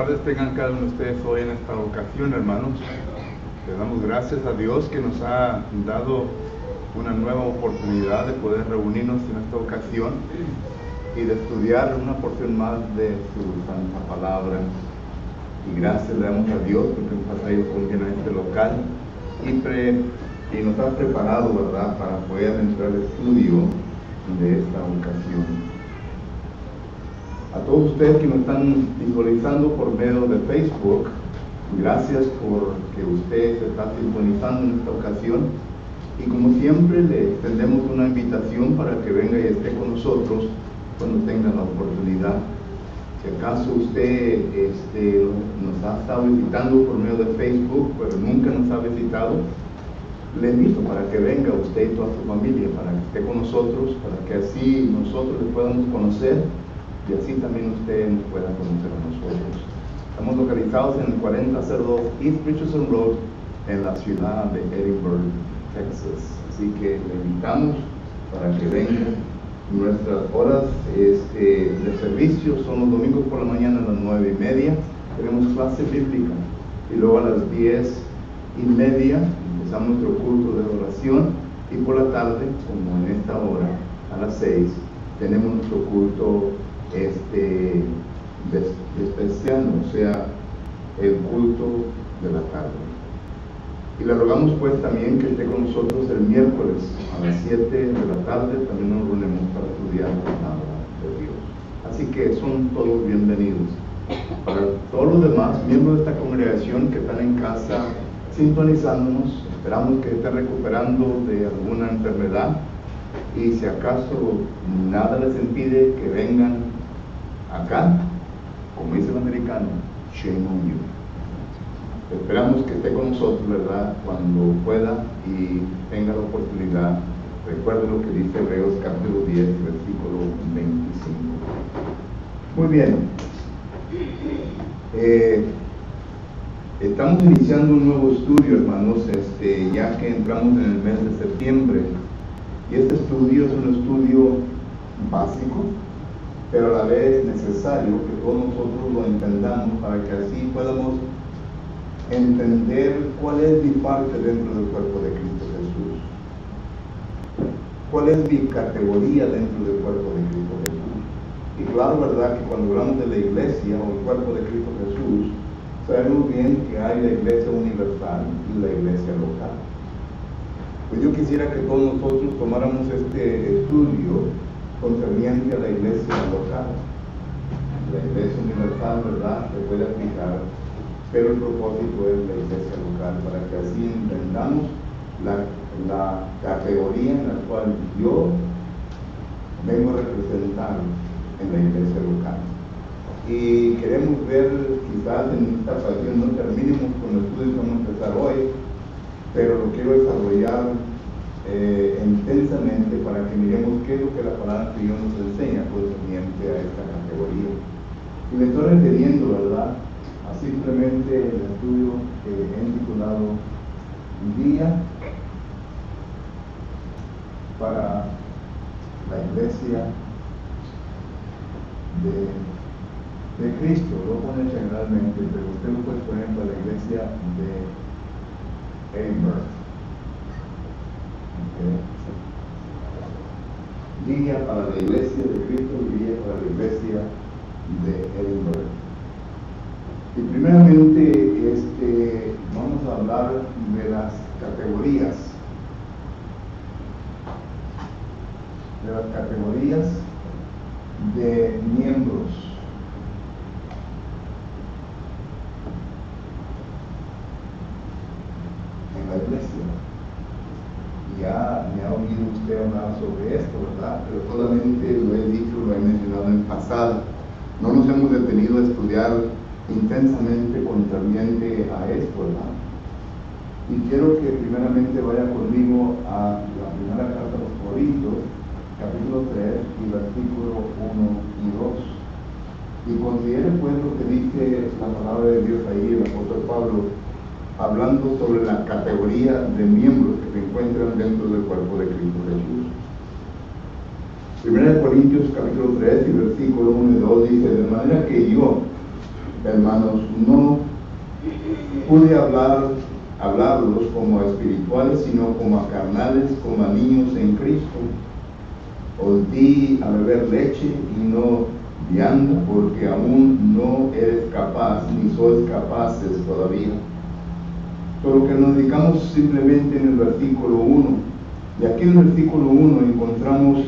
tardes tengan cada uno de ustedes hoy en esta ocasión, hermanos. Le damos gracias a Dios que nos ha dado una nueva oportunidad de poder reunirnos en esta ocasión y de estudiar una porción más de su santa palabra. Y gracias le damos a Dios porque nos ha traído con bien a este local y nos ha preparado, ¿verdad?, para poder entrar al estudio de esta ocasión. A todos ustedes que nos están visualizando por medio de Facebook, gracias por que usted se está sintonizando en esta ocasión. Y como siempre, le extendemos una invitación para que venga y esté con nosotros cuando tenga la oportunidad. Si acaso usted nos ha estado visitando por medio de Facebook, pero nunca nos ha visitado, le invito para que venga usted y toda su familia, para que esté con nosotros, para que así nosotros le podamos conocer y así también usted nos pueda conocer a nosotros. Estamos localizados en el 4002 East Richardson Road, en la ciudad de Edinburgh, Texas. Así que le invitamos para que venga. Nuestras horas de servicio son los domingos por la mañana a las 9:30. Tenemos clase bíblica. Y luego a las 10:30 empezamos nuestro culto de oración. Y por la tarde, como en esta hora, a las 6, tenemos nuestro culto especial, o sea, el culto de la tarde. Y le rogamos pues también que esté con nosotros el miércoles a las 7 de la tarde, también nos reunimos para estudiar la palabra de Dios. Así que son todos bienvenidos. Para todos los demás miembros de esta congregación que están en casa sintonizándonos, esperamos que estén recuperando de alguna enfermedad y si acaso nada les impide que vengan acá, como dice el americano, shame on you. Esperamos que esté con nosotros, ¿verdad?, cuando pueda y tenga la oportunidad. Recuerde lo que dice Hebreos capítulo 10, versículo 25. Muy bien. Estamos iniciando un nuevo estudio, hermanos, ya que entramos en el mes de septiembre. Y este estudio es un estudio básico, pero a la vez necesario que todos nosotros lo entendamos para que así podamos entender cuál es mi parte dentro del cuerpo de Cristo Jesús, cuál es mi categoría dentro del cuerpo de Cristo Jesús. Y claro, verdad, que cuando hablamos de la iglesia o el cuerpo de Cristo Jesús, sabemos bien que hay la iglesia universal y la iglesia local. Pues yo quisiera que todos nosotros tomáramos este estudio concerniente a la iglesia local. La iglesia universal, ¿verdad?, se puede aplicar, pero el propósito es la iglesia local, para que así entendamos la categoría en la cual yo vengo a representar en la iglesia local. Y queremos ver, quizás en esta ocasión no terminemos con el estudio que vamos a empezar hoy, pero lo quiero desarrollar intensamente para que miremos qué es lo que la palabra de Dios nos enseña concerniente a esta categoría. Y me estoy refiriendo, ¿verdad?, a simplemente el estudio que he titulado Guía para la iglesia de Cristo. Lo pone generalmente, pero usted lo puede poner para la iglesia de Edinburgh. Guía para la iglesia de Cristo y guía para la iglesia de Edinburgh. Y primeramente vamos a hablar de las categorías. De miembros. En la iglesia. Ya me ha oído usted hablar sobre esto, ¿verdad? Pero solamente lo he dicho, lo he mencionado en pasado. No nos hemos detenido a estudiar intensamente concerniente a esto, ¿verdad? Y quiero que primeramente vaya conmigo a la primera carta a los Corintios, capítulo 3, y versículo 1 y 2. Y considere pues lo que dice la palabra de Dios ahí, el apóstol Pablo, hablando sobre la categoría de miembros que se encuentran dentro del cuerpo de Cristo Jesús. 1 Corintios capítulo 3 y versículo 1 y 2 dice: de manera que yo, hermanos, no pude hablarlos como a espirituales, sino como a carnales, como a niños en Cristo. Os di a beber leche y no vianda, porque aún no eres capaz, ni sois capaces todavía. Por lo que nos dedicamos simplemente en el versículo 1. Y aquí en el versículo 1 encontramos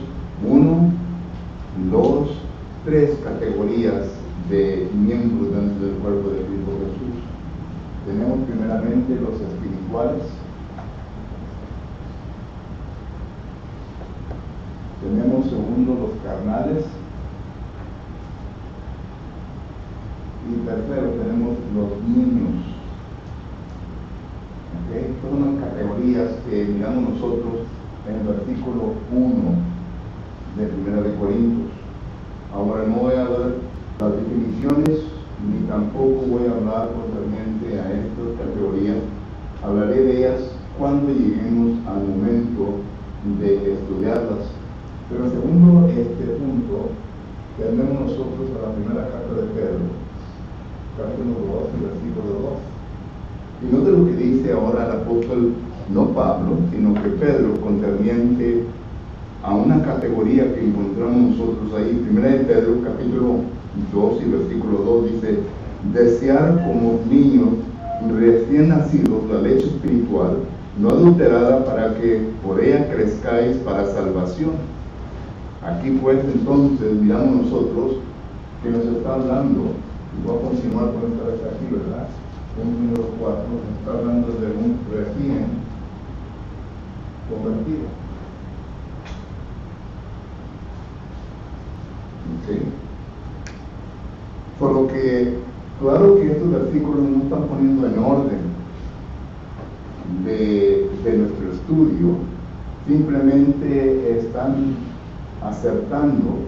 1, 2, 3 categorías de miembros dentro del cuerpo de Cristo Jesús. Tenemos primeramente los espirituales, tenemos segundo los carnales, y tercero tenemos los niños. ¿Okay? Son las categorías que miramos nosotros en el versículo 1 de 1 de Corintios. Ahora no voy a dar las definiciones, ni tampoco voy a hablar concerniente a estas categorías. Hablaré de ellas cuando lleguemos al momento de estudiarlas. Pero segundo este punto, tenemos nosotros a la primera carta de Pedro, capítulo 2, versículo 2. Y note lo que dice ahora el apóstol, no Pablo, sino que Pedro, concerniente a una categoría que encontramos nosotros ahí. Primera de Pedro, capítulo 2 y versículo 2 dice: desear como niños recién nacidos la leche espiritual, no adulterada, para que por ella crezcáis para salvación. Aquí pues entonces miramos nosotros que nos está hablando, y voy a continuar con esta vez aquí, ¿verdad? Punto número 4, nos está hablando de un recién convertido. ¿Okay? Por lo que, claro que estos versículos no están poniendo en orden de nuestro estudio, simplemente están acertando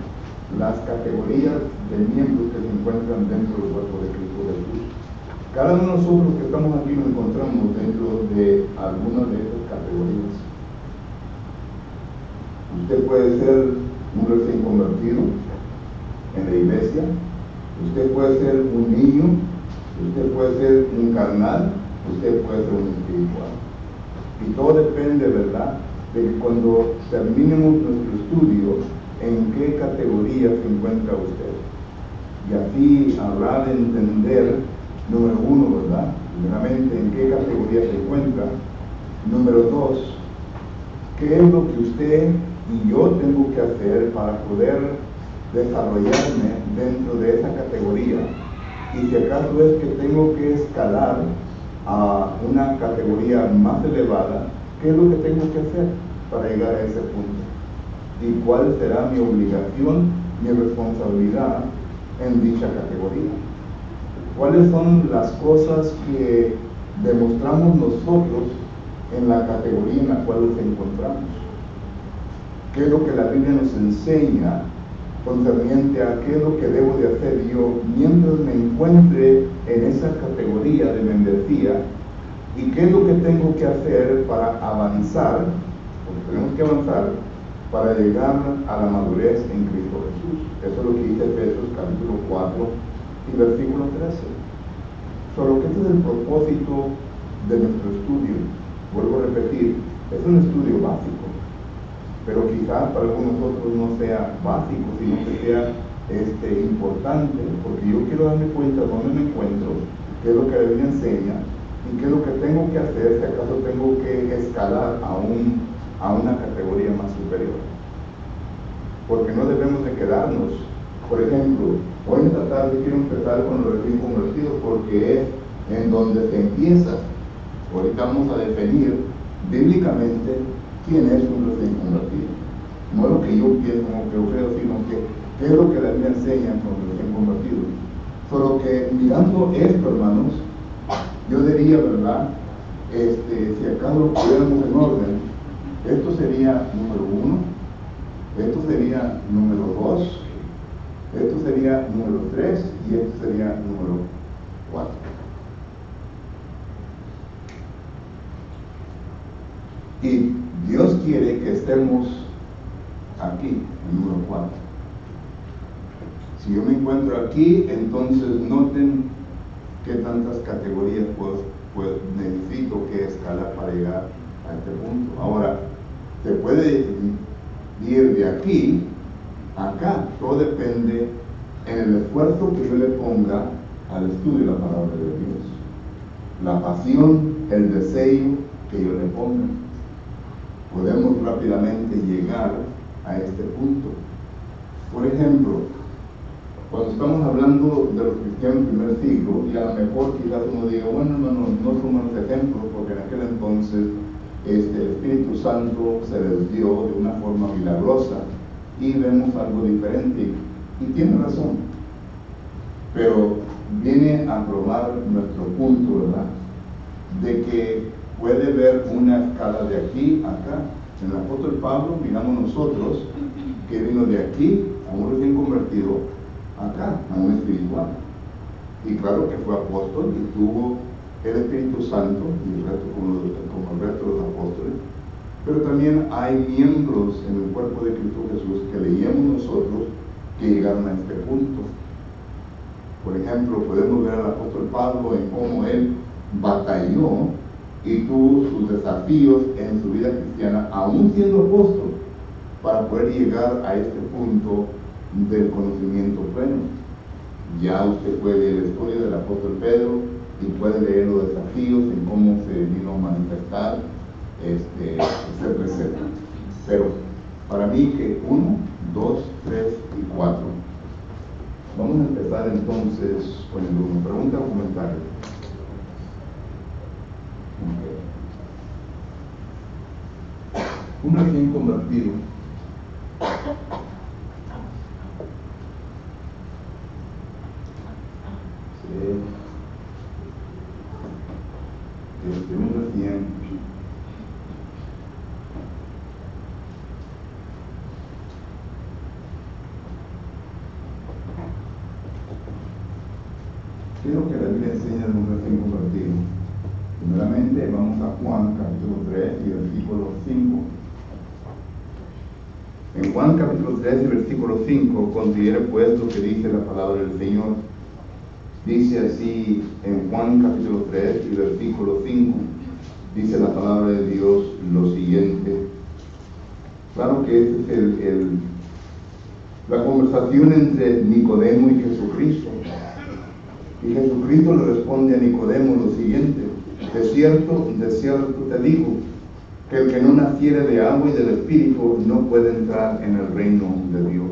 las categorías de miembros que se encuentran dentro del cuerpo de Cristo Jesús. Cada uno de nosotros que estamos aquí nos encontramos dentro de alguna de estas categorías. Usted puede ser un recién convertido en la iglesia, usted puede ser un niño, usted puede ser un carnal, usted puede ser un espiritual. Y todo depende, ¿verdad?, de que cuando terminemos nuestro estudio, en qué categoría se encuentra usted. Y así habrá de entender, número 1, ¿verdad?, primeramente en qué categoría se encuentra. Número 2, qué es lo que usted y yo tengo que hacer para poder desarrollarme dentro de esa categoría, y si acaso es que tengo que escalar a una categoría más elevada, ¿qué es lo que tengo que hacer para llegar a ese punto? ¿Y cuál será mi obligación, mi responsabilidad en dicha categoría? ¿Cuáles son las cosas que demostramos nosotros en la categoría en la cual nos encontramos? ¿Qué es lo que la Biblia nos enseña concerniente a qué es lo que debo de hacer yo mientras me encuentre en esa categoría de membresía? ¿Y qué es lo que tengo que hacer para avanzar? Porque tenemos que avanzar para llegar a la madurez en Cristo Jesús. Eso es lo que dice Efesios capítulo 4 y versículo 13. Solo que este es el propósito de nuestro estudio. Vuelvo a repetir, es un estudio básico, pero quizás para algunos otros no sea básico, sino que sea importante, porque yo quiero darme cuenta de dónde me encuentro, qué es lo que la Biblia enseña, y qué es lo que tengo que hacer si acaso tengo que escalar a una categoría más superior. Porque no debemos de quedarnos. Por ejemplo, hoy en esta tarde quiero empezar con los recién convertidos, porque es en donde se empieza. Ahorita vamos a definir bíblicamente quién es un recién convertido. No lo que yo pienso, como que yo creo, sino que qué es lo que la Biblia enseña con los recién convertidos. Solo que mirando esto, hermanos, yo diría, ¿verdad?, si acaso lo pudiéramos en orden, esto sería número 1, esto sería número 2, esto sería número 3 y esto sería número 4. Y Dios quiere que estemos aquí, en número 4. Si yo me encuentro aquí, entonces noten qué tantas categorías pues necesito que escalar para llegar a este punto. Ahora, se puede ir de aquí a acá, todo depende en el esfuerzo que yo le ponga al estudio de la palabra de Dios, la pasión, el deseo que yo le ponga. Podemos rápidamente llegar a este punto. Por ejemplo, cuando estamos hablando de los cristianos del primer siglo, y a lo mejor quizás uno diga, bueno, hermano, no son buenos ejemplos, porque en aquel entonces el Espíritu Santo se les dio de una forma milagrosa y vemos algo diferente, y tiene razón, pero viene a probar nuestro punto, ¿verdad? De que puede ver una escala de aquí a acá. En el apóstol Pablo miramos nosotros que vino de aquí a un recién convertido acá, a un espiritual, y claro que fue apóstol y tuvo el Espíritu Santo y el resto como el resto de los apóstoles, pero también hay miembros en el cuerpo de Cristo Jesús que leíamos nosotros que llegaron a este punto. Por ejemplo, podemos ver al apóstol Pablo en cómo él batalló y tuvo sus desafíos en su vida cristiana, aún siendo apóstol, para poder llegar a este punto del conocimiento pleno. Ya usted puede leer la historia del apóstol Pedro y puede leer los desafíos en cómo se vino a manifestar, etcétera. Pero para mí que 1, 2, 3 y 4. Vamos a empezar entonces con el 1. ¿Pregunta o comentario? Un recién convertido un recién ¿qué es lo que la Biblia enseña de un recién convertido? Primeramente vamos a Juan capítulo 3 y versículo 5. En Juan capítulo 3 y versículo 5, considere pues lo que dice la palabra del Señor. Dice así en Juan capítulo 3 y versículo 5, dice la palabra de Dios lo siguiente. Claro que esta es la conversación entre Nicodemo y Jesucristo. Y Jesucristo le responde a Nicodemo lo siguiente: de cierto te digo, que el que no naciere de agua y del Espíritu no puede entrar en el reino de Dios.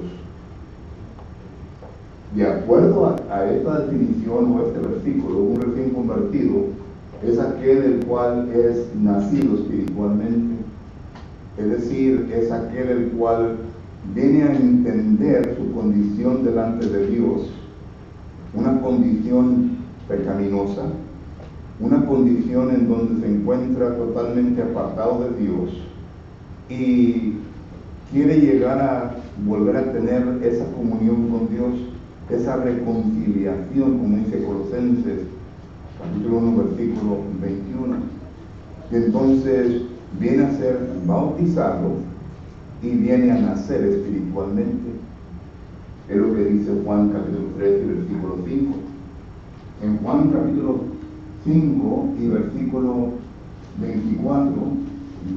De acuerdo a esta definición o este versículo, un recién convertido es aquel el cual es nacido espiritualmente. Es decir, es aquel el cual viene a entender su condición delante de Dios, una condición pecaminosa, una condición en donde se encuentra totalmente apartado de Dios y quiere llegar a volver a tener esa comunión con Dios, esa reconciliación, como dice Colosenses capítulo 1 versículo 21. Y entonces viene a ser bautizado y viene a nacer espiritualmente. Es lo que dice Juan capítulo 3 y versículo 5. En Juan capítulo 5 y versículo 24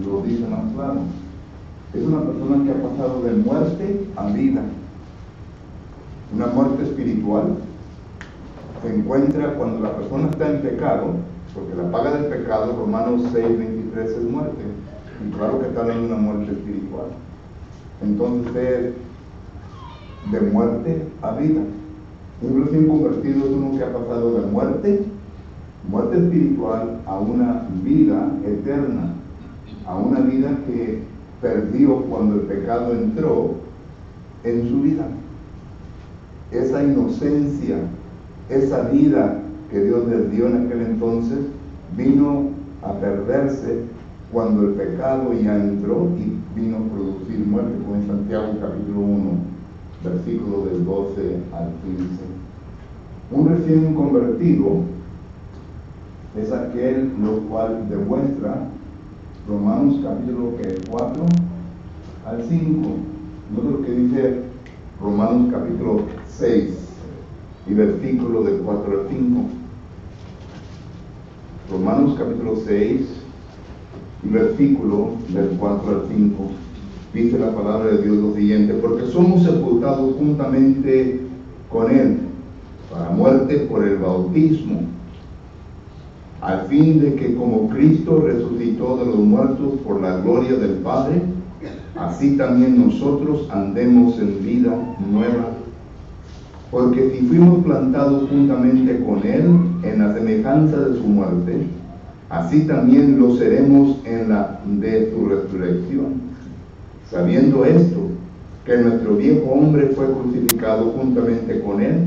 lo dice más claro. Es una persona que ha pasado de muerte a vida. Una muerte espiritual se encuentra cuando la persona está en pecado, porque la paga del pecado, Romanos 6:23, es muerte. Y claro que está hablando de una muerte espiritual. Entonces, de muerte a vida. Un recién convertido es uno que ha pasado de muerte espiritual, a una vida eterna, a una vida que perdió cuando el pecado entró en su vida. Esa inocencia, esa vida que Dios les dio en aquel entonces, vino a perderse cuando el pecado ya entró y vino a producir muerte, como en Santiago capítulo 1, versículo del 12 al 15. Un recién convertido es aquel lo cual demuestra Romanos capítulo 4 al 5. Nota lo que dice Romanos capítulo 6 y versículo del 4 al 5. Romanos capítulo 6, versículo del 4 al 5. Dice la palabra de Dios lo siguiente: porque somos sepultados juntamente con Él para muerte por el bautismo, al fin de que como Cristo resucitó de los muertos por la gloria del Padre, así también nosotros andemos en vida nueva. Porque si fuimos plantados juntamente con Él en la semejanza de su muerte, así también lo seremos en la de su resurrección. Sabiendo esto, que nuestro viejo hombre fue crucificado juntamente con Él,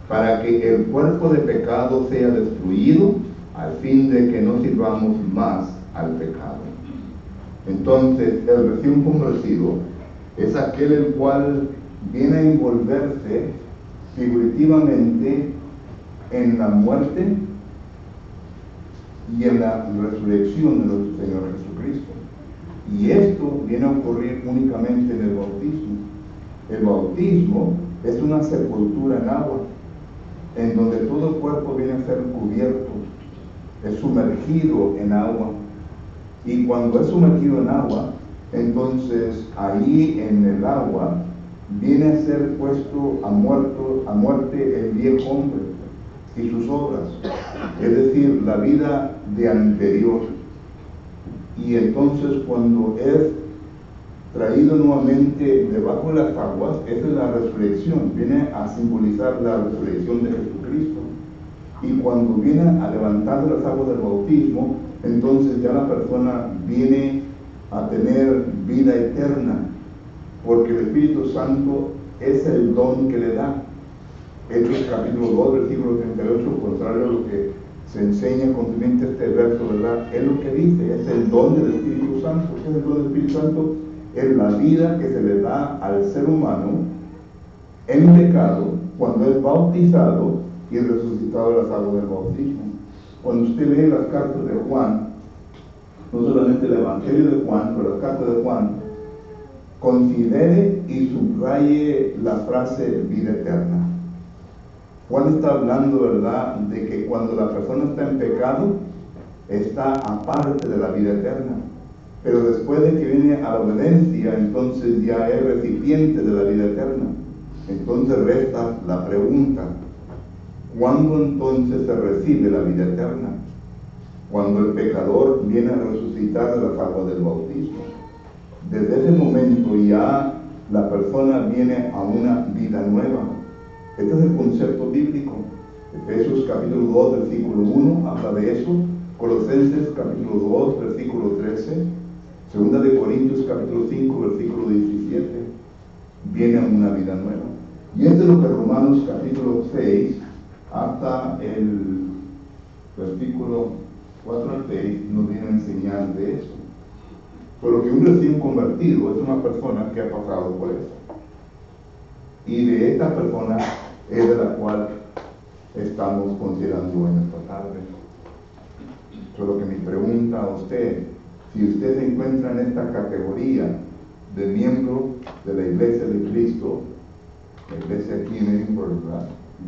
para que el cuerpo de pecado sea destruido, al fin de que no sirvamos más al pecado. Entonces, el recién convertido es aquel el cual viene a envolverse figurativamente en la muerte y en la resurrección de nuestro Señor Jesucristo. Y esto viene a ocurrir únicamente en el bautismo. El bautismo es una sepultura en agua, en donde todo el cuerpo viene a ser cubierto, es sumergido en agua. Y cuando es sumergido en agua, entonces ahí en el agua viene a ser puesto a muerte el viejo hombre y sus obras, es decir, la vida de anterior. Y entonces cuando es traído nuevamente debajo de las aguas, esa es la resurrección, viene a simbolizar la resurrección de Jesucristo. Y cuando viene a levantar las aguas del bautismo, entonces ya la persona viene a tener vida eterna, porque el Espíritu Santo es el don que le da. Hechos capítulo 2, versículo 38, contrario a lo que se enseña continuamente este verso, ¿verdad? Es lo que dice, es el don del Espíritu Santo. ¿Qué es el don del Espíritu Santo? Es la vida que se le da al ser humano en pecado cuando es bautizado y resucitado de las aguas del bautismo. Cuando usted lee las cartas de Juan, no solamente el Evangelio de Juan, pero las cartas de Juan, considere y subraye la frase vida eterna. Juan está hablando, ¿verdad?, de que cuando la persona está en pecado, está aparte de la vida eterna. Pero después de que viene a la obediencia, entonces ya es recipiente de la vida eterna. Entonces resta la pregunta: ¿cuándo entonces se recibe la vida eterna? Cuando el pecador viene a resucitar de las aguas del bautismo. Desde ese momento ya la persona viene a una vida nueva. Este es el concepto bíblico. Efesios capítulo 2, versículo 1 habla de eso. Colosenses capítulo 2, versículo 13. Segunda de Corintios capítulo 5, versículo 17. Viene a una vida nueva. Y es de lo que Romanos capítulo 6 hasta el versículo 4 al 6 nos viene a enseñar de eso. Pero que un recién convertido es una persona que ha pasado por eso. Y de esta persona es de la cual estamos considerando en esta tarde. Solo que mi pregunta a usted: si usted se encuentra en esta categoría de miembro de la Iglesia de Cristo, la iglesia aquí en Edinburgh,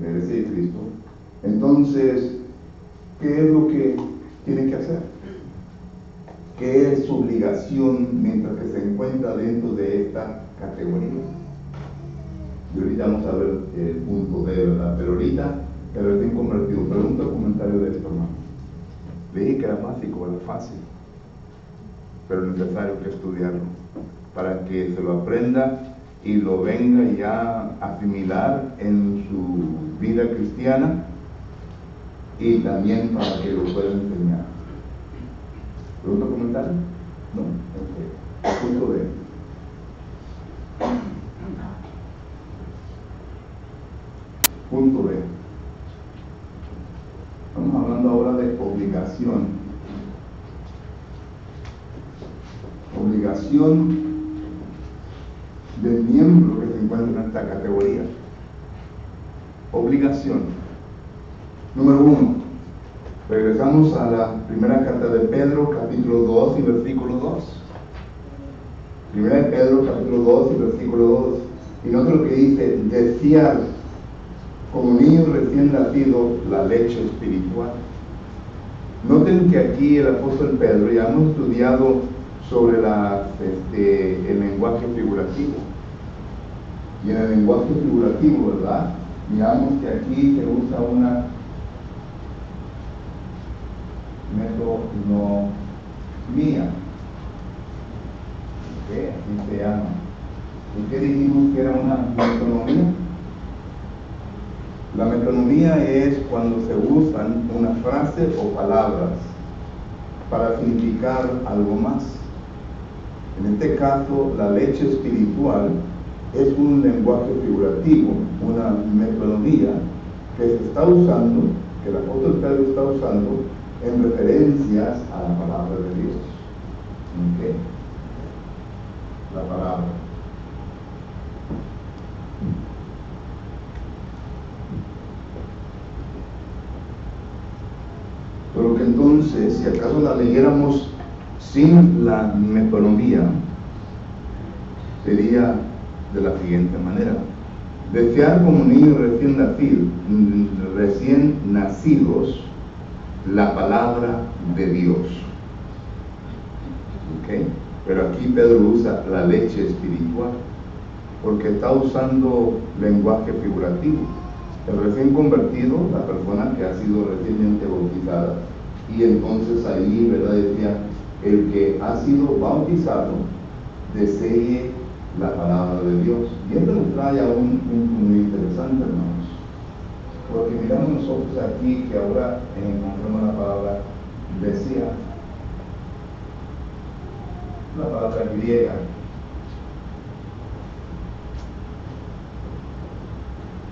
la Iglesia de Cristo, entonces, ¿qué es lo que tiene que hacer? ¿Qué es su obligación mientras que se encuentra dentro de esta categoría? Y ahorita vamos a ver el punto B, ¿verdad? Pero ahorita, el recién convertido, pregunta o comentario de esto, hermano. Le dije que era básico, era fácil, pero es necesario que estudiarlo para que se lo aprenda y lo venga ya a asimilar en su vida cristiana, y también para que lo pueda enseñar. ¿Pregunta o comentario? No. Okay. Punto B. Punto B. Estamos hablando ahora de obligación. Obligación del miembro que se encuentra en esta categoría. Obligación. Número 1. Regresamos a la primera carta de Pedro, capítulo 2 y versículo 2. Primera de Pedro, capítulo 2 y versículo 2. Y nota lo que dice: desear como niño recién nacido la leche espiritual. Noten que aquí el apóstol Pedro, ya hemos estudiado sobre el lenguaje figurativo. Y en el lenguaje figurativo, ¿verdad? Miramos que aquí se usa una metonomía. ¿Qué? Así se llama. ¿Y qué dijimos que era una metonomía? La metonomía es cuando se usan una frase o palabras para significar algo más. En este caso, la leche espiritual es un lenguaje figurativo, una metonomía que se está usando, que el apóstol Pedro está usando en referencias a la palabra de Dios. ¿Ok? La palabra. Pero que entonces, si acaso la leyéramos sin la metonomía, sería de la siguiente manera: desear como niños recién nacidos la palabra de Dios. ¿Ok? Pero aquí Pedro usa la leche espiritual porque está usando lenguaje figurativo. El recién convertido, la persona que ha sido recientemente bautizada, y entonces ahí, ¿verdad? Decía, el que ha sido bautizado desee la palabra de Dios. Y esto nos trae a un punto muy interesante, hermanos, porque miramos nosotros aquí que ahora encontramos la palabra desea, la palabra griega,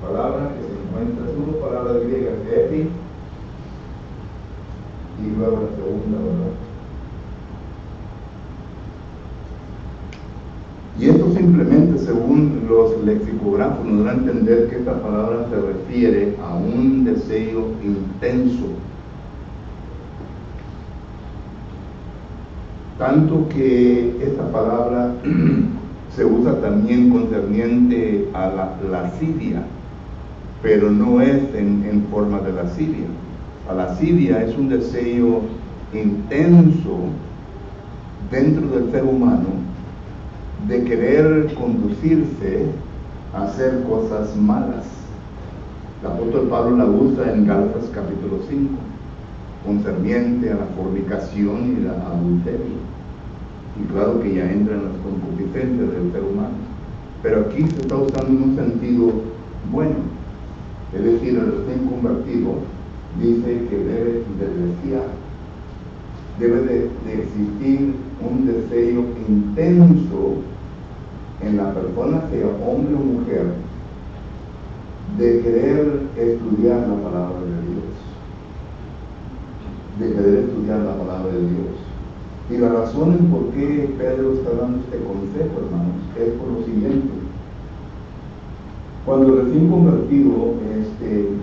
palabra que se encuentra, es una palabra griega, epi, y luego la segunda, ¿verdad? Y esto simplemente, según los lexicógrafos, nos da a entender que esta palabra se refiere a un deseo intenso. Tanto que esta palabra se usa también concerniente a la lascivia, pero no es en forma de lascivia. La lascivia es un deseo intenso dentro del ser humano de querer conducirse a hacer cosas malas. El apóstol Pablo la usa en Gálatas capítulo 5, concerniente a la fornicación y la adulterio. Y claro que ya entran las concupiscencias del ser humano. Pero aquí se está usando en un sentido bueno. Es decir, el recién convertido dice que debe de desear, debe de existir un deseo intenso en la persona, sea hombre o mujer, de querer estudiar la palabra de Dios, de querer estudiar la palabra de Dios. Y la razón en por qué Pedro está dando este consejo, hermanos, es por lo siguiente. Cuando el recién convertido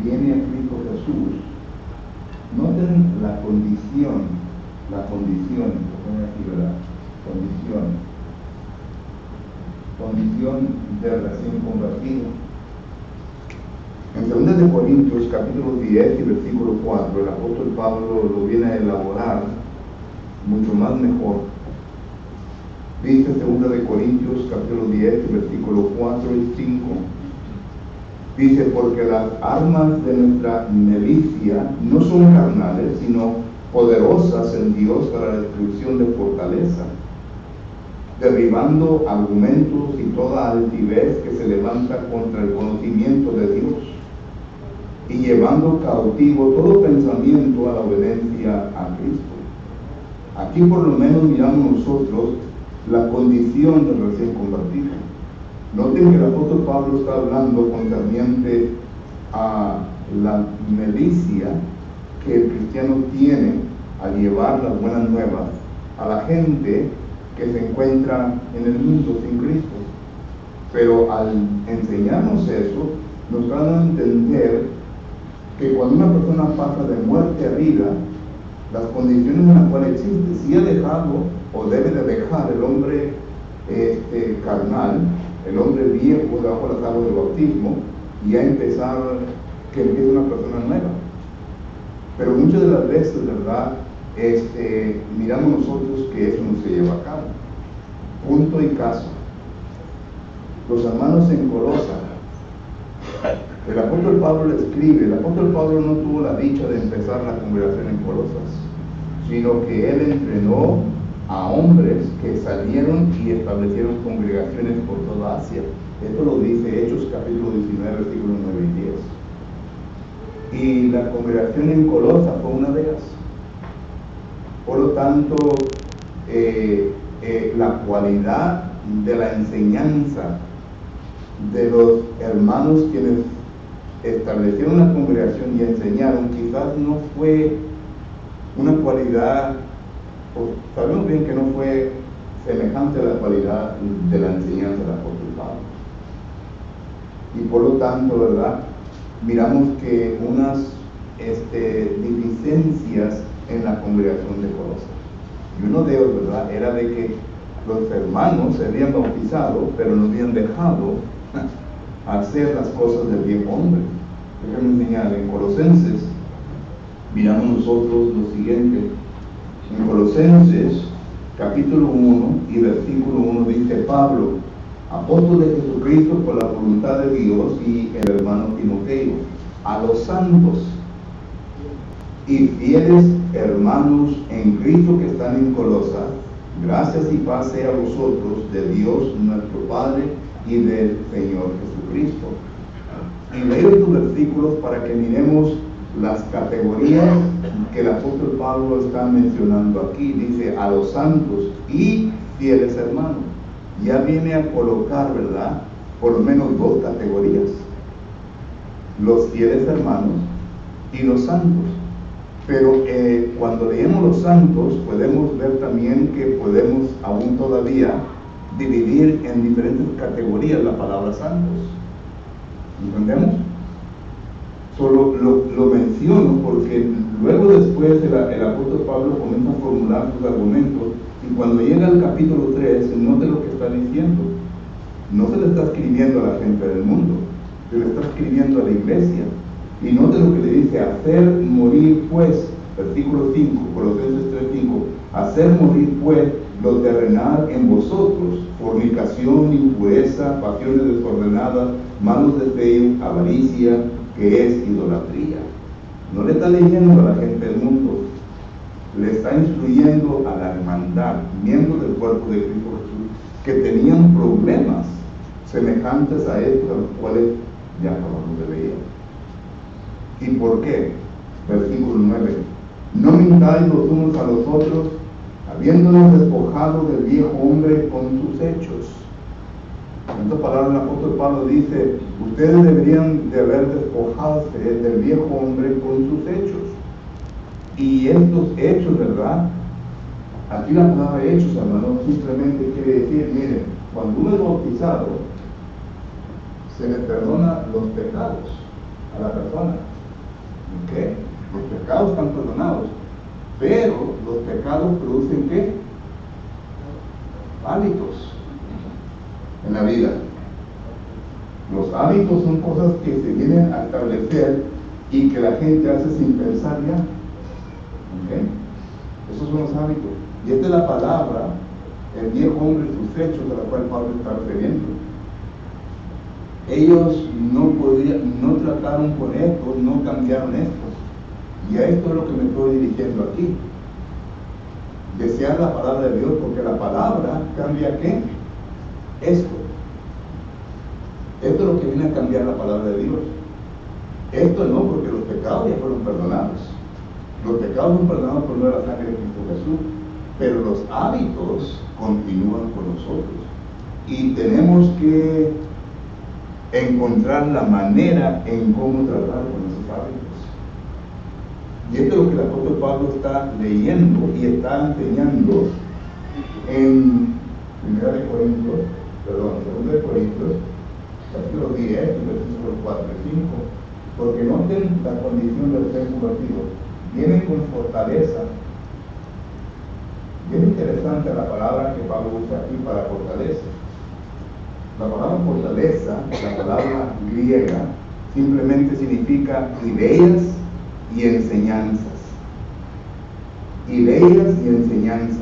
viene a Cristo Jesús, noten la condición, condición del recién convertido. En 2 de Corintios capítulo 10 y versículo 4, el apóstol Pablo lo viene a elaborar mucho más mejor. Dice 2 de Corintios capítulo 10 y versículo 4 y 5. Dice, porque las armas de nuestra milicia no son carnales, sino poderosas en Dios para la destrucción de fortaleza, derribando argumentos y toda altivez que se levanta contra el conocimiento de Dios, y llevando cautivo todo pensamiento a la obediencia a Cristo. Aquí por lo menos miramos nosotros la condición del recién convertido. Noten que el apóstol Pablo está hablando concerniente a la milicia que el cristiano tiene al llevar las buenas nuevas a la gente que se encuentra en el mundo sin Cristo. Pero al enseñarnos eso, nos van a entender que cuando una persona pasa de muerte a vida, las condiciones en las cuales existe, si ha dejado o debe de dejar el hombre carnal, el hombre viejo debajo de las aguas del bautismo, y a empezar que empiece una persona nueva. Pero muchas de las veces, ¿verdad? Miramos nosotros que eso no se lleva a cabo. Punto y caso. Los hermanos en Colosa, el apóstol Pablo le escribe. El apóstol Pablo no tuvo la dicha de empezar la congregación en Colosas, sino que él entrenó a hombres que salieron y establecieron congregaciones por toda Asia. Esto lo dice Hechos capítulo 19, versículos 9 y 10. Y la congregación en Colosa fue una de ellas. Por lo tanto, la cualidad de la enseñanza de los hermanos quienes establecieron la congregación y enseñaron, quizás no fue una cualidad, sabemos bien que no fue semejante a la cualidad de la enseñanza del apóstol Pablo. Y por lo tanto, ¿verdad? Miramos que unas deficiencias en la congregación de Colosas. Y uno de ellos, ¿verdad?, era de que los hermanos se habían bautizado, pero no habían dejado hacer las cosas del viejo hombre. Déjenme enseñar, en Colosenses, miramos nosotros lo siguiente. En Colosenses, capítulo 1 y versículo 1 dice: Pablo, apóstol de Jesucristo por la voluntad de Dios, y el hermano Timoteo, a los santos y fieles hermanos en Cristo que están en Colosas, gracias y paz sea a vosotros de Dios nuestro Padre y del Señor Jesucristo. Y leo estos versículos para que miremos las categorías que el apóstol Pablo está mencionando aquí. Dice: a los santos y fieles hermanos. Ya viene a colocar, ¿verdad?, por lo menos dos categorías: los fieles hermanos y los santos. Pero cuando leemos los santos, podemos ver también que podemos aún todavía dividir en diferentes categorías la palabra santos. ¿Entendemos? Solo lo menciono porque luego después el apóstol Pablo comienza a formular sus argumentos, y cuando llega al capítulo 3, note lo que está diciendo. No se le está escribiendo a la gente del mundo, se le está escribiendo a la iglesia. Y note lo que le dice: hacer morir pues, versículo 5, Colosenses 3:5, hacer morir pues lo terrenal en vosotros: fornicación, impureza, pasiones desordenadas, malos deseos, avaricia, que es idolatría. No le está leyendo a la gente del mundo, le está instruyendo a la hermandad, miembros del cuerpo de Cristo Jesús, que tenían problemas semejantes a estos a los cuales ya acabamos de leer. ¿Y por qué? Versículo 9: no mintáis los unos a los otros, habiéndonos despojado del viejo hombre con sus hechos. En otras palabras, el apóstol Pablo dice: ustedes deberían de haber despojado del viejo hombre con sus hechos. Y estos hechos, ¿verdad? Aquí la palabra hechos, hermano, simplemente quiere decir, miren, cuando uno es bautizado, se le perdona los pecados a la persona. ¿Ok? Los pecados están perdonados, pero los pecados producen ¿qué? Hábitos en la vida. Los hábitos son cosas que se vienen a establecer y que la gente hace sin pensar ya. ¿Ok? Esos son los hábitos. Y esta es la palabra, el viejo hombre, sus hechos, a la cual Pablo está refiriendo. Ellos no trataron con esto, no cambiaron esto. Y a esto es lo que me estoy dirigiendo aquí. Desear la palabra de Dios, porque la palabra cambia ¿qué? Esto. Esto es lo que viene a cambiar la palabra de Dios. Esto no, porque los pecados ya fueron perdonados. Los pecados son perdonados por medio de la sangre de Cristo Jesús. Pero los hábitos continúan con nosotros. Y tenemos que encontrar la manera en cómo tratar con esos hábitos. Y esto es lo que el apóstol Pablo está leyendo y está enseñando en 2 Corintios, capítulo 10, versículos 4 y 5. Porque noten la condición del ser convertido. Vienen con fortaleza. Bien interesante la palabra que Pablo usa aquí para fortaleza. La palabra fortaleza, la palabra griega, simplemente significa ideas y enseñanzas. Ideas y enseñanzas.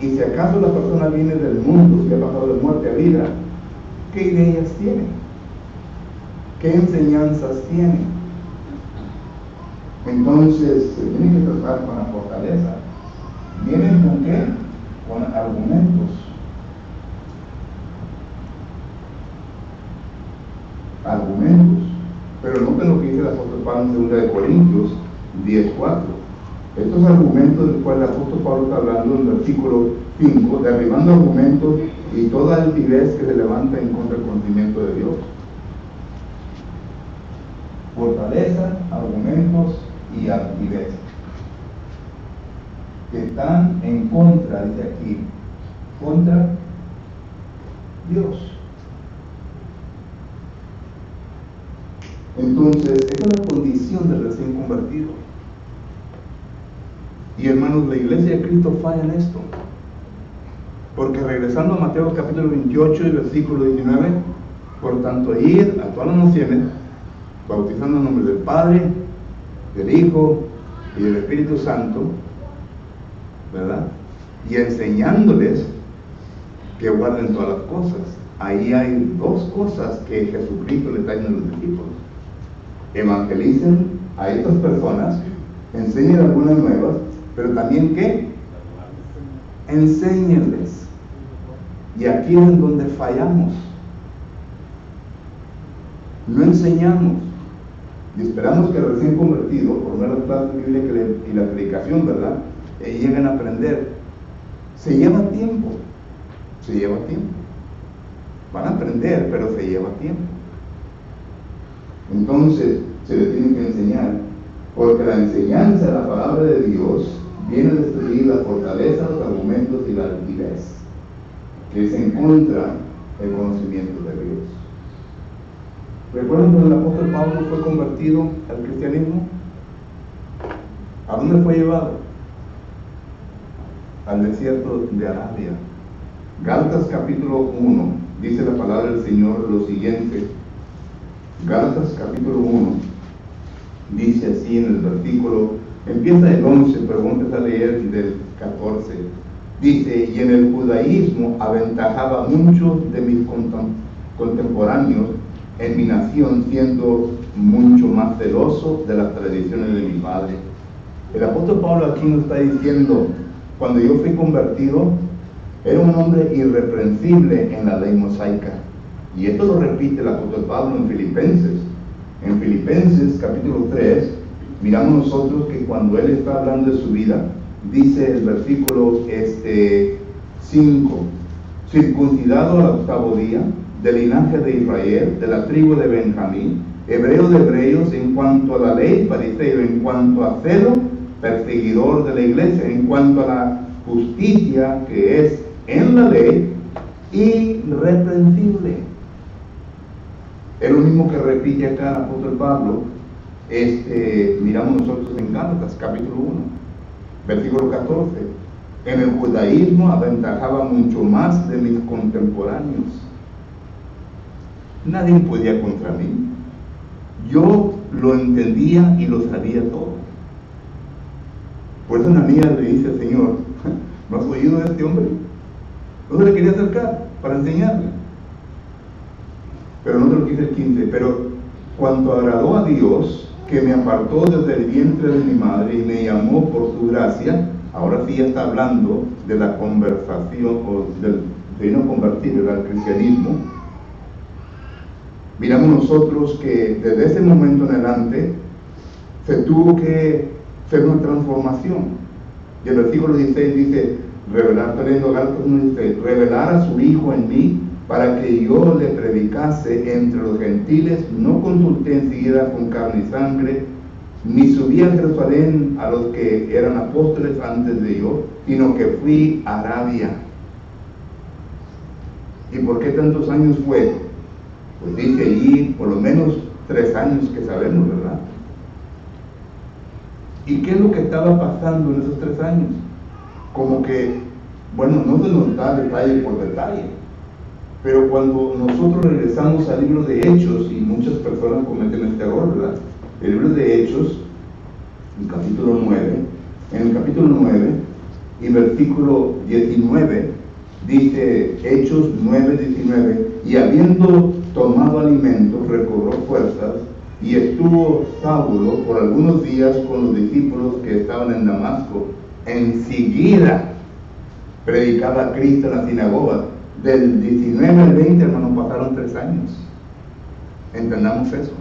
Y si acaso la persona viene del mundo, si ha pasado de muerte a vida, ¿qué ideas tiene? ¿Qué enseñanzas tiene? Entonces, se tiene que tratar con la fortaleza. ¿Vienen con qué? Con argumentos. Argumentos. Pero noten lo que dice el apóstol Pablo en 2 Corintios 10:4. Estos argumentos del cual el apóstol Pablo está hablando en el versículo 5, derribando argumentos y toda altivez que se levanta en contra del conocimiento de Dios. Fortaleza, argumentos y altivez que están en contra, dice aquí, contra Dios. Entonces, esta es la condición del recién convertido. Y hermanos, la iglesia de Cristo falla en esto. Porque regresando a Mateo capítulo 28 y versículo 19, por tanto, ir a todas las naciones, bautizando en nombre del Padre, del Hijo y del Espíritu Santo, ¿verdad? Y enseñándoles que guarden todas las cosas. Ahí hay dos cosas que Jesucristo le está diciendo a los discípulos. Evangelicen a estas personas, enseñen algunas nuevas, pero también ¿qué? Enséñenles. Y aquí es en donde fallamos. No enseñamos. Y esperamos que el recién convertido, por medio de las clases bíblicas y la predicación, ¿verdad?, lleguen a aprender. Se lleva tiempo. Se lleva tiempo. Van a aprender, pero se lleva tiempo. Entonces, se les tiene que enseñar, porque la enseñanza de la palabra de Dios viene a destruir la fortaleza, los argumentos y la altivez, que es en contra del conocimiento de Dios. ¿Recuerdan cuando el apóstol Pablo fue convertido al cristianismo? ¿A dónde fue llevado? Al desierto de Arabia. Gálatas capítulo 1, dice la palabra del Señor lo siguiente. Gálatas capítulo 1, dice así en el versículo, empieza el 11, pero vamos a leer del 14. Dice, y en el judaísmo aventajaba muchos de mis contemporáneos en mi nación, siendo mucho más celoso de las tradiciones de mi padre. El apóstol Pablo aquí nos está diciendo, cuando yo fui convertido, era un hombre irreprensible en la ley mosaica. Y esto lo repite el apóstol Pablo en Filipenses. En Filipenses capítulo 3, miramos nosotros que cuando él está hablando de su vida, dice el versículo 5, circuncidado al 8º día, del linaje de Israel, de la tribu de Benjamín, hebreo de hebreos en cuanto a la ley, fariseo en cuanto a celo, perseguidor de la iglesia en cuanto a la justicia que es en la ley, irreprensible. Es lo mismo que repite acá el apóstol Pablo, miramos nosotros en Gálatas capítulo 1, versículo 14. En el judaísmo aventajaba mucho más de mis contemporáneos. Nadie podía contra mí. Yo lo entendía y lo sabía todo. Por eso Ananías le dice al Señor, ¿no has oído de este hombre? No se le quería acercar para enseñarle. Pero no te lo quise el 15. Pero cuanto agradó a Dios, que me apartó desde el vientre de mi madre y me llamó por su gracia, ahora sí ya está hablando de la conversación o de no convertirse al cristianismo. Miramos nosotros que desde ese momento en adelante se tuvo que hacer una transformación. Y el versículo 16 dice, revelar a su Hijo en mí, para que yo le predicase entre los gentiles. No consulté enseguida con carne y sangre, ni subí a Jerusalén a los que eran apóstoles antes de yo, sino que fui a Arabia. ¿Y por qué tantos años fue? Pues dice allí, por lo menos 3 años que sabemos, ¿verdad? ¿Y qué es lo que estaba pasando en esos 3 años? Como que, bueno, no se nos da detalle por detalle, pero cuando nosotros regresamos al libro de Hechos, y muchas personas cometen este error, ¿verdad? El libro de Hechos, el capítulo 9. En el capítulo 9 y versículo 19 dice, Hechos 9:19, y habiendo tomado alimento, recobró fuerzas, y estuvo Saulo por algunos días con los discípulos que estaban en Damasco. Enseguida predicaba a Cristo en la sinagoga. Del 19 al 20, hermano, pasaron 3 años. Entendamos eso.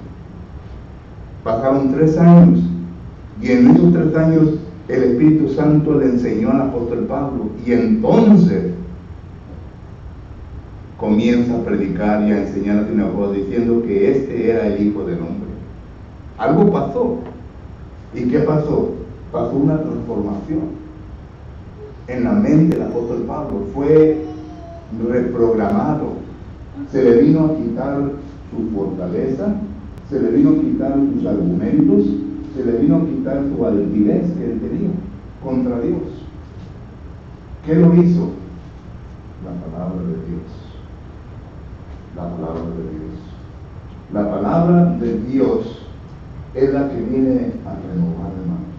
Pasaron 3 años. Y en esos 3 años el Espíritu Santo le enseñó al apóstol Pablo. Y entonces comienza a predicar y a enseñar a la sinagoga diciendo que este era el Hijo del Hombre. Algo pasó. ¿Y qué pasó? Pasó una transformación en la mente del apóstol Pablo. Fue reprogramado. Se le vino a quitar su fortaleza, se le vino a quitar sus argumentos, se le vino a quitar su altivez que él tenía contra Dios. ¿Qué lo hizo? La palabra de Dios. La palabra de Dios. La palabra de Dios es la que viene a renovar, hermanos.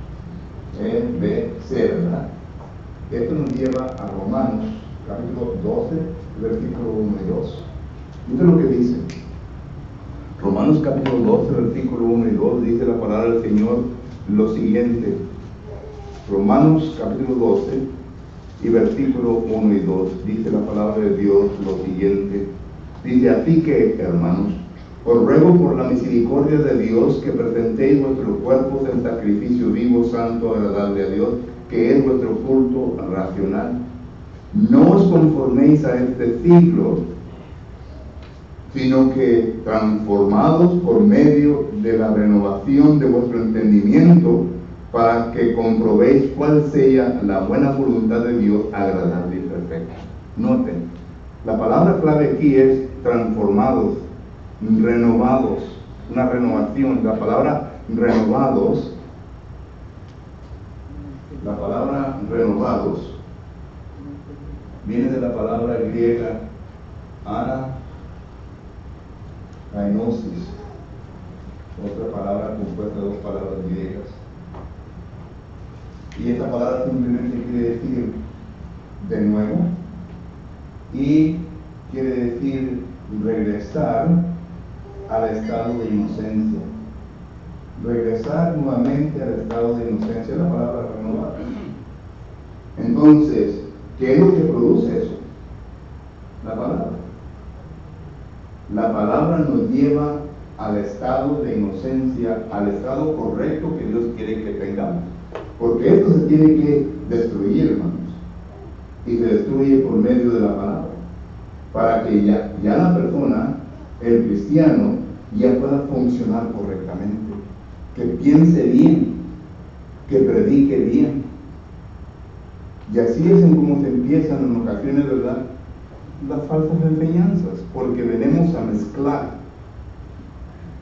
EBC, ¿verdad? Esto nos lleva a Romanos, capítulo 12, versículo 1 y 2. Mira lo que dice. Romanos capítulo 12, versículo 1 y 2, dice la palabra del Señor lo siguiente. Romanos capítulo 12 y versículo 1 y 2, dice la palabra de Dios lo siguiente. Dice, así que, hermanos, os ruego por la misericordia de Dios que presentéis vuestros cuerpos en sacrificio vivo, santo, agradable a Dios, que es vuestro culto racional. No os conforméis a este siglo, sino que transformados por medio de la renovación de vuestro entendimiento, para que comprobéis cuál sea la buena voluntad de Dios, agradable y perfecta. Noten, la palabra clave aquí es transformados, renovados, una renovación. La palabra renovados viene de la palabra griega anakainosis, otra palabra compuesta de 2 palabras griegas. Y esta palabra simplemente quiere decir de nuevo y quiere decir regresar al estado de inocencia. Regresar nuevamente al estado de inocencia, la palabra renovar. Entonces, ¿qué es lo que produce eso? La palabra. La palabra nos lleva al estado de inocencia, al estado correcto que Dios quiere que tengamos. Porque esto se tiene que destruir, hermanos. Y se destruye por medio de la palabra. Para que ya la persona, el cristiano, ya pueda funcionar correctamente. Que piense bien, que predique bien. Y así es en cómo se empiezan en ocasiones, ¿verdad?, las falsas enseñanzas, porque venimos a mezclar.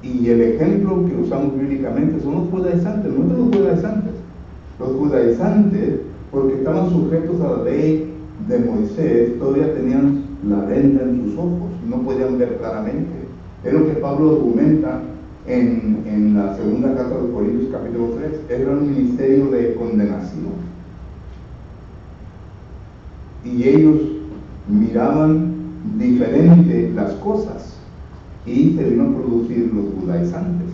Y el ejemplo que usamos bíblicamente son los judaizantes, no de los judaizantes. Los judaizantes, porque estaban sujetos a la ley de Moisés, todavía tenían la venda en sus ojos, no podían ver claramente. Es lo que Pablo argumenta en la segunda carta de los Corintios capítulo 3. Era un ministerio de condenación. Y ellos miraban diferente las cosas, y se vino a producir los judaizantes.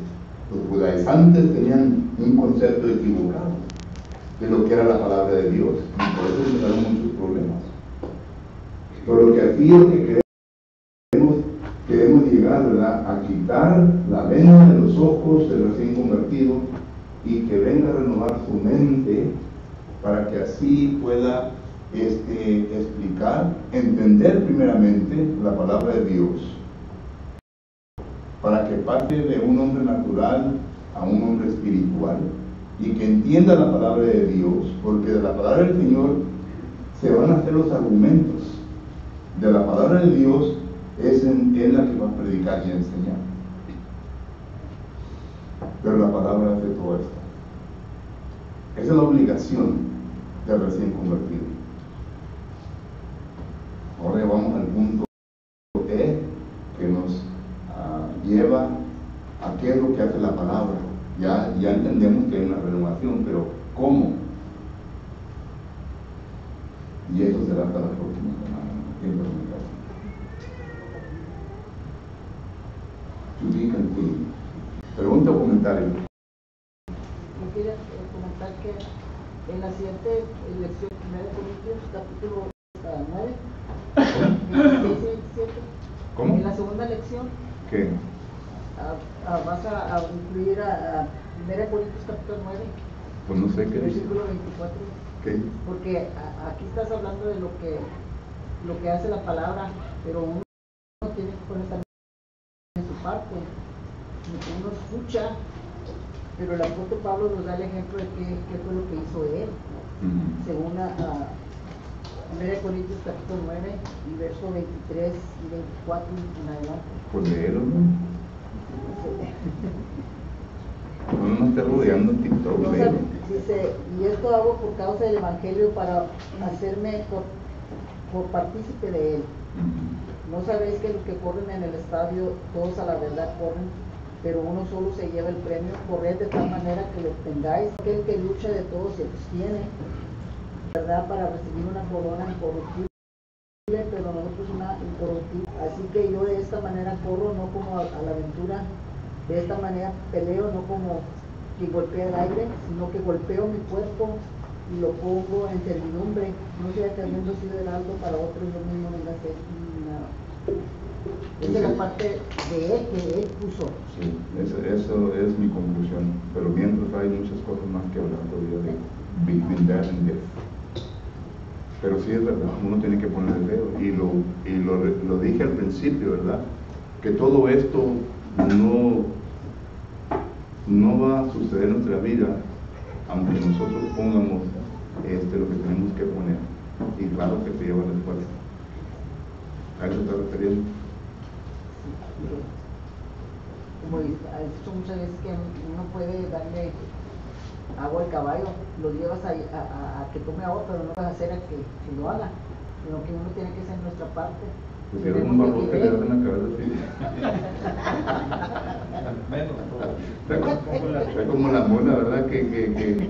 Los judaizantes tenían un concepto equivocado de lo que era la palabra de Dios, y por eso empezaron muchos problemas. Pero lo que aquí es que queremos llegar, ¿verdad?, a quitar la venda de los ojos del recién convertido y que venga a renovar su mente para que así pueda explicar, entender primeramente la palabra de Dios, para que pase de un hombre natural a un hombre espiritual y que entienda la palabra de Dios, porque de la palabra del Señor se van a hacer los argumentos. De la palabra de Dios es la que va a predicar y a enseñar. Pero la palabra hace todo esto. Esa es la obligación del recién convertido. Ahora vamos al punto E, que nos lleva a qué es lo que hace la palabra. Ya entendemos que hay una renovación salvación, pero ¿cómo? Y eso será para la próxima semana, tiempo de comunicación. To be continued. ¿Pregunta o comentario? Yo quería comentar que en la siguiente lección, 1 Corintios, capítulo 9, 16 y 27. ¿Cómo? En la segunda lección, ¿Qué? vas a incluir a 1 Corintios, capítulo 9, Pues no sé qué dice. versículo 24. ¿Qué? Porque aquí estás hablando de lo que hace la palabra, pero uno tiene que poner también en su parte. Uno escucha, pero el apóstol Pablo nos da el ejemplo de qué fue lo que hizo él, según 1 Corintios capítulo 9 y verso 23 y 24 en adelante. Pues léelo, ¿no? No me esté rodeando en TikTok, léelo. Dice, y esto hago por causa del evangelio para hacerme por partícipe de él. ¿No sabéis que los que corren en el estadio, todos a la verdad corren, pero uno solo se lleva el premio? Corred de tal manera que lo obtengáis. Aquel que lucha de todos se abstiene, ¿verdad?, para recibir una corona incorruptible, pero nosotros una incorruptible. Así que yo de esta manera corro, no como a la aventura, de esta manera peleo, no como que golpea el aire, sino que golpeo mi cuerpo y lo pongo en servidumbre, no sea que habiendo sido heraldo para otro yo mismo venga a ser nada. Esa es la parte de él que él puso. Sí, eso es mi conclusión. Pero mientras hay muchas cosas más que hablar todavía de between death and death. Pero sí es verdad, uno tiene que poner el dedo. Y lo dije al principio, ¿verdad? Que todo esto no va a suceder en nuestra vida aunque nosotros pongamos lo que tenemos que poner. Y claro que te lleva el esfuerzo. ¿A eso te refiriendo? Como ha dicho muchas veces que uno puede darle agua al caballo, lo llevas a que tome agua, pero no vas a hacer a que lo haga, sino que uno tiene que hacer nuestra parte. Pues lleva un barrote que le da en la cabeza así. Está como la mula, ¿verdad? Que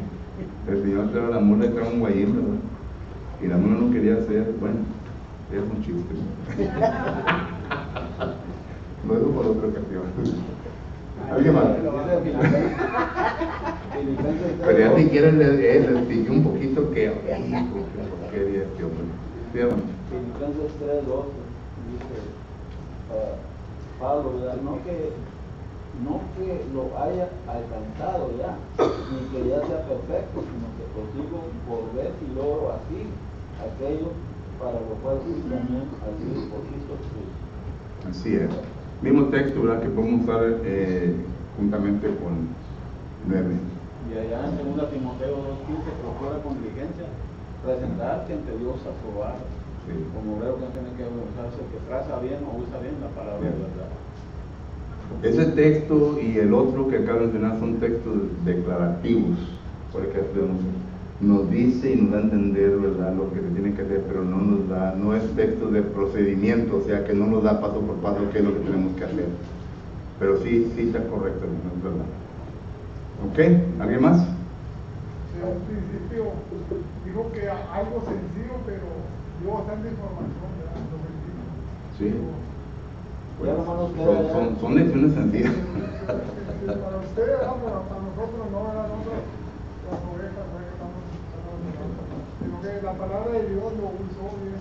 el Señor trae la mula y trae un guayín, ¿verdad? Y la mula no quería hacer, bueno, es un chiste. Lo dejo por otra ocasión. ¿Alguien más? Pero ya ni siquiera les dije un poquito que porquería este hombre. Fíjate. Filipenses 3:12 dice Pablo, ¿verdad? No que lo haya alcanzado ya, ni que ya sea perfecto, sino que prosigo por ver si logro así aquello para lo cual fui también así por Cristo Jesús. Así es. Mismo texto, ¿verdad?, que podemos usar juntamente con 9. Y allá en 2 Timoteo 2:15, procura con diligencia presentarte ante Dios aprobado, Sí. como veo que no tiene que usarse, que traza bien o usa bien la palabra de verdad. Ese texto y el otro que acabo de mencionar son textos declarativos, por ejemplo, nos dice y nos da a entender, ¿verdad?, lo que se tiene que hacer, pero no es texto de procedimiento, o sea que no nos da paso por paso qué es lo que tenemos que hacer. Pero sí está correcto, ¿no es verdad? ¿Ok? ¿Alguien más? Sí, al principio dijo que algo sencillo, pero dio bastante información, ¿verdad? Lo bendigo. Sí. Ya nomás nos queda ya. Son lecciones sencillas. Para ustedes, para nosotros no, ¿verdad? Nosotros, las ovejas, ¿verdad? Que estamos sino que la palabra de Dios lo usó bien.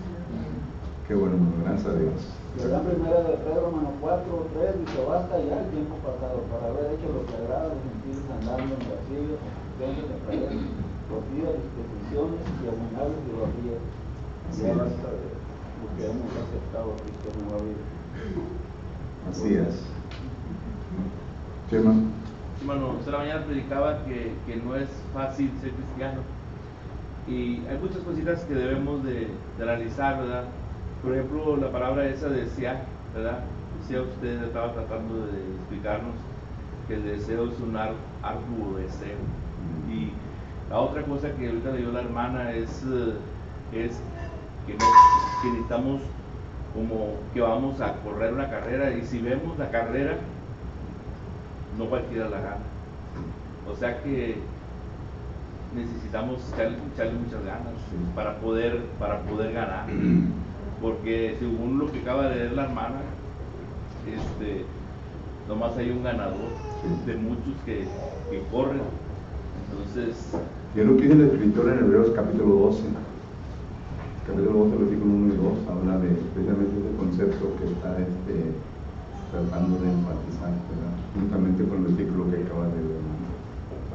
Qué bueno, gracias a Dios. La primera de Pedro, 4:3 dice: basta ya el tiempo pasado para haber hecho lo que agrada a los gentiles, andando en lascivia, concupiscencias, enredos, torcidas disposiciones y abominables ideologías. Ya basta de lo que hemos aceptado a Cristo en nueva vida. Así es. ¿Qué más? Hermano, usted la mañana predicaba que no es fácil ser cristiano. Y hay muchas cositas que debemos de analizar, ¿verdad? Por ejemplo, la palabra esa de desear, ¿verdad? Decía usted, estaba tratando de explicarnos que el deseo es un arduo deseo. Y la otra cosa que ahorita le dio la hermana es que necesitamos, como que vamos a correr una carrera, y si vemos la carrera, no cualquiera la gana. O sea que necesitamos echarle muchas ganas para poder ganar, porque según lo que acaba de leer la hermana, nomás hay un ganador de muchos que corren. Entonces, yo lo que dice el escritor en Hebreos capítulo 12, versículo 1 y 2, habla de precisamente ese concepto que está tratando de enfatizar, ¿verdad? Juntamente con el versículo que acaba de leer.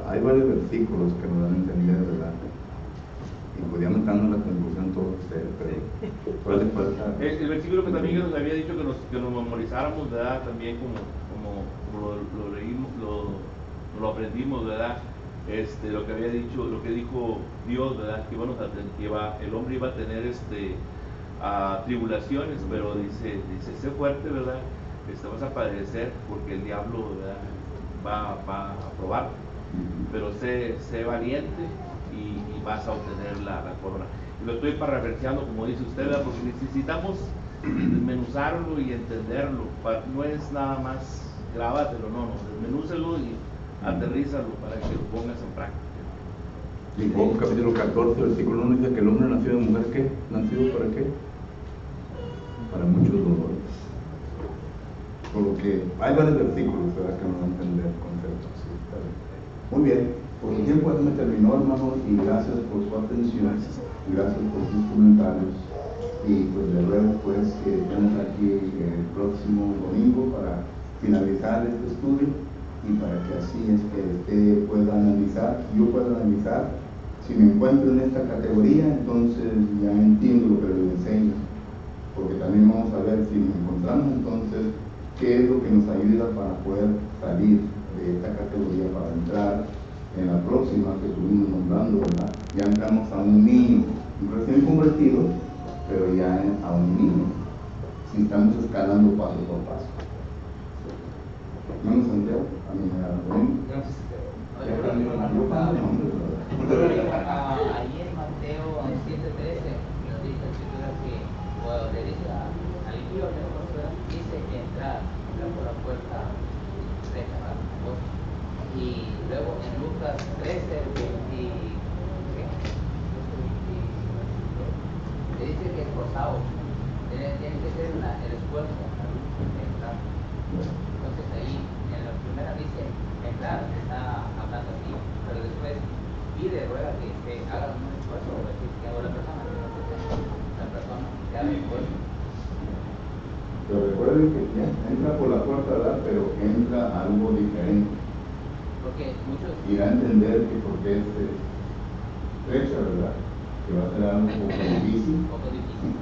Hay varios versículos que nos dan a entender, ¿verdad? Y podíamos darnos la conclusión todos ustedes, pero ¿cuál es falta? El versículo que también nos había dicho que nos memorizáramos, ¿verdad? También como lo leímos, lo aprendimos, ¿verdad? Lo que había dicho, lo que dijo Dios, ¿verdad? Que el hombre iba a tener tribulaciones, pero dice, sé fuerte, ¿verdad? Vas a padecer porque el diablo, ¿verdad? va a probar, pero sé valiente y vas a obtener la corona. Y lo estoy parafraseando, como dice usted, ¿verdad? Porque necesitamos desmenuzarlo y entenderlo. No es nada más grábatelo, no, desmenúcelo y aterrízalo para que lo pongas en práctica. Y Job capítulo 14, versículo 1 dice que el hombre nació de mujer, ¿qué? ¿Nacido para qué? Para muchos dolores. Por lo que hay varios versículos, ¿verdad?, que nos van a entender conceptos. ¿Sí? Muy bien, por el tiempo me terminó, hermanos, y gracias por su atención, gracias por sus comentarios, y pues de luego pues que estemos aquí el próximo domingo para finalizar este estudio y para que así es que usted pueda analizar, yo pueda analizar. Si me encuentro en esta categoría, entonces ya entiendo lo que les enseño, porque también vamos a ver si nos encontramos entonces qué es lo que nos ayuda para poder salir de esta categoría, para entrar en la próxima que estuvimos nombrando, ¿verdad? Ya entramos a un niño, un recién convertido, pero ya a un niño, si estamos escalando paso por paso. Hermano Santiago, a mí me da lo mismo. Ahí en Mateo 7:13 nos dice la escritura que le dice al impío que no conoce, dice que entrar por la puerta estrecha, y luego en Lucas 13, le dice que esforzados tiene que ser el esfuerzo de entrar. Entonces ahí en la primera dice entrar, está hablando así, pero después pide, ruega que haga un esfuerzo, o decir que haga la persona que haga el esfuerzo. Pero recuerden que ya entra por la puerta, ¿verdad? Pero entra algo diferente. Porque muchos Ir a entender que porque es estrecha, ¿verdad? Que va a ser algo un poco difícil.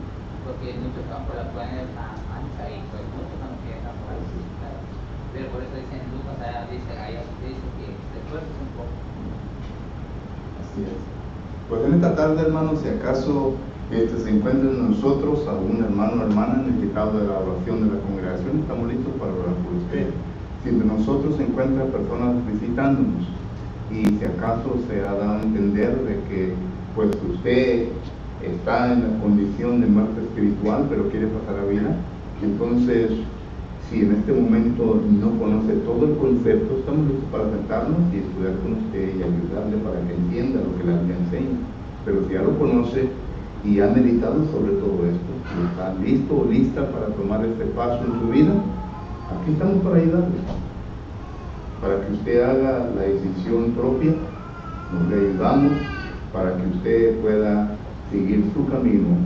Porque muchos van por la puerta ancha y pues muchos no quieren estar por ahí. Pero por eso dice en Lucas, dice que se esfuerce un poco. Así es. Pues en esta tarde, hermanos, si acaso se encuentra en nosotros algún hermano o hermana necesitado de la oración de la congregación, estamos listos para orar por usted. Si entre nosotros se encuentran personas visitándonos y si acaso se ha dado a entender de que pues usted está en la condición de muerte espiritual pero quiere pasar a vida, entonces si en este momento no conoce todo el concepto, estamos listos para sentarnos y estudiar con usted y ayudarle para que entienda lo que la Biblia enseña. Pero si ya lo conoce y ha meditado sobre todo esto, y está listo o lista para tomar este paso en su vida, aquí estamos para ayudarle, para que usted haga la decisión propia. Nos le ayudamos para que usted pueda seguir su camino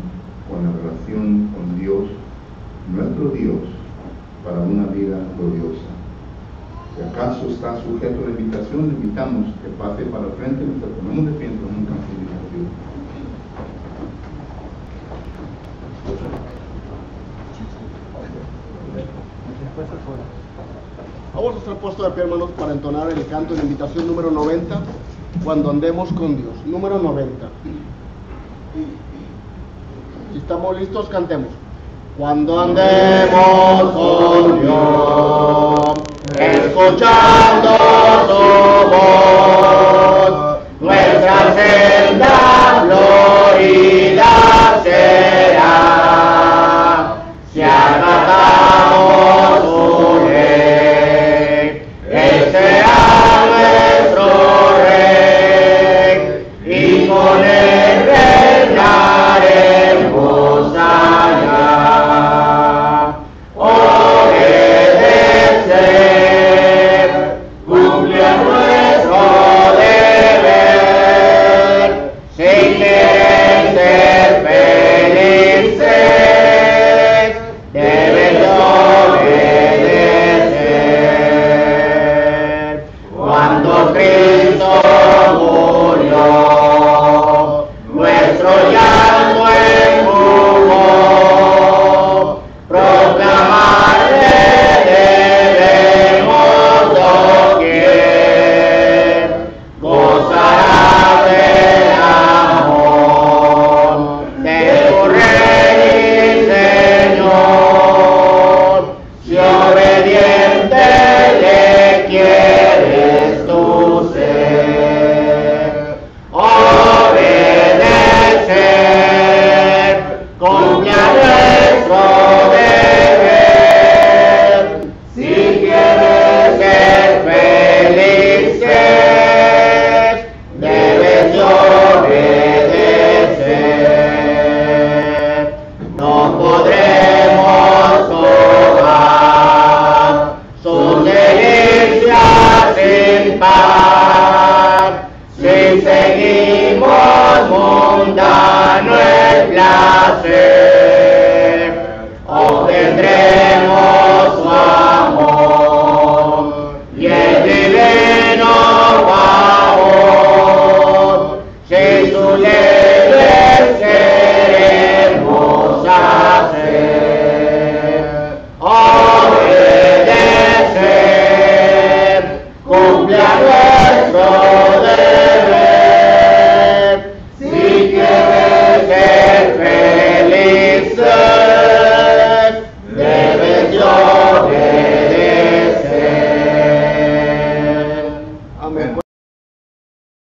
con la relación con Dios, nuestro Dios, para una vida gloriosa. Si acaso está sujeto a la invitación, le invitamos que pase para el frente mientras ponemos de pie en un canto de invitación. Vamos a estar puestos de pie, hermanos, para entonar el canto de invitación número 90, Cuando andemos con Dios. Número 90. Si estamos listos, cantemos. Cuando andemos con Dios, escuchando su voz, nuestra senda florida será. Si alcanzamos su rey, Él será nuestro rey. hacer.